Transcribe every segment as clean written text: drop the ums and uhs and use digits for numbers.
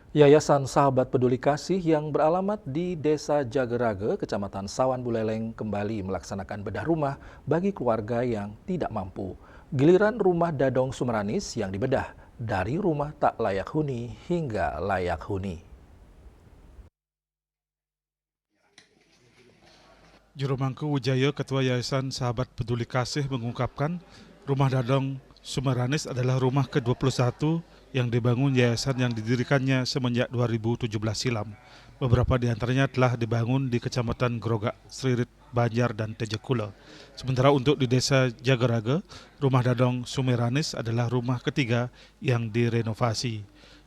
Yayasan Sahabat Peduli Kasih yang beralamat di Desa Jagerage, Kecamatan Sawan Buleleng kembali melaksanakan bedah rumah bagi keluarga yang tidak mampu. Giliran rumah Dadong Sumeranis yang dibedah dari rumah tak layak huni hingga layak huni. Juru Mangku Wijaya, Ketua Yayasan Sahabat Peduli Kasih mengungkapkan rumah Dadong Sumeranis adalah rumah ke-21 yang dibangun yayasan yang didirikannya semenjak 2017 silam. Beberapa di antaranya telah dibangun di Kecamatan Grogak, Sririt, Banjar, dan Tejekula. Sementara untuk di Desa Jagerage, rumah Dadong Sumeranis adalah rumah ketiga yang direnovasi.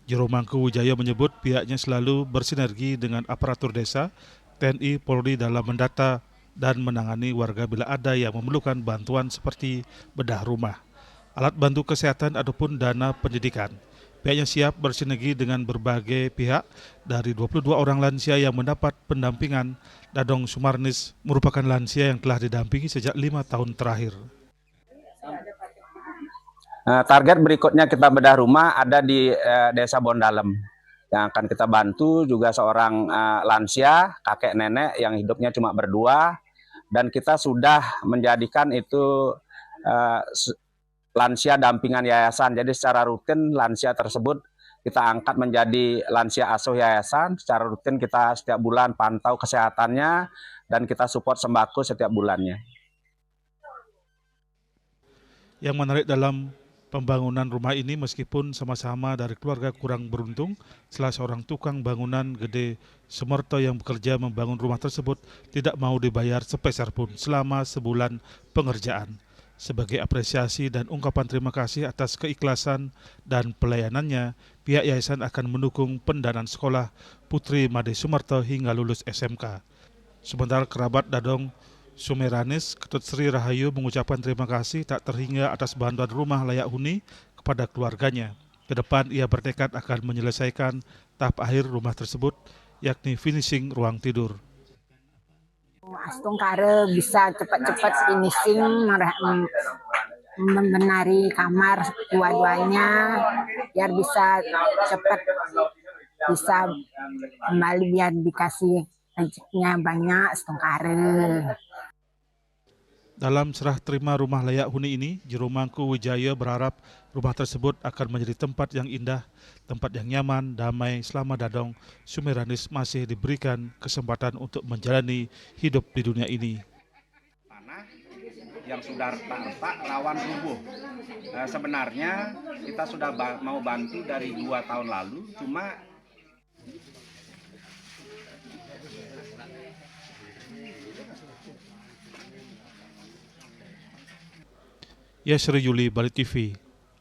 Juru Mangku Wijaya menyebut pihaknya selalu bersinergi dengan aparatur desa, TNI, Polri dalam mendata dan menangani warga bila ada yang memerlukan bantuan seperti bedah rumah, alat bantu kesehatan ataupun dana pendidikan. Pihaknya siap bersinergi dengan berbagai pihak. Dari 22 orang lansia yang mendapat pendampingan, Dadong Sumarnis merupakan lansia yang telah didampingi sejak 5 tahun terakhir. Target berikutnya kita bedah rumah ada di Desa Bondalem. Yang akan kita bantu juga seorang lansia, kakek nenek yang hidupnya cuma berdua. Dan kita sudah menjadikan itu lansia dampingan yayasan. Jadi secara rutin lansia tersebut kita angkat menjadi lansia asuh yayasan. Secara rutin kita setiap bulan pantau kesehatannya dan kita support sembako setiap bulannya. Yang menarik dalam pembangunan rumah ini, meskipun sama-sama dari keluarga kurang beruntung, salah seorang tukang bangunan Gede Semerto yang bekerja membangun rumah tersebut tidak mau dibayar sepeser pun selama sebulan pengerjaan. Sebagai apresiasi dan ungkapan terima kasih atas keikhlasan dan pelayanannya, pihak yayasan akan mendukung pendanaan sekolah Putri Made Sumerto hingga lulus SMK. Sementara kerabat Dadong Sumeranis, Ketut Sri Rahayu mengucapkan terima kasih tak terhingga atas bantuan rumah layak huni kepada keluarganya. Kedepan ia bertekad akan menyelesaikan tahap akhir rumah tersebut, yakni finishing ruang tidur. Astung kare bisa cepat-cepat finishing membenari kamar dua-duanya biar bisa cepat bisa kembali biar dikasih rezekinya banyak astung kare. Dalam serah terima rumah layak huni ini, Juru Mangku Wijaya berharap rumah tersebut akan menjadi tempat yang indah, tempat yang nyaman, damai selama Dadong Sumeranis masih diberikan kesempatan untuk menjalani hidup di dunia ini. Tanah yang sudah retak-retak rawan rubuh. Sebenarnya kita sudah mau bantu dari 2 tahun lalu, cuma Yasri Yuli, Bali TV.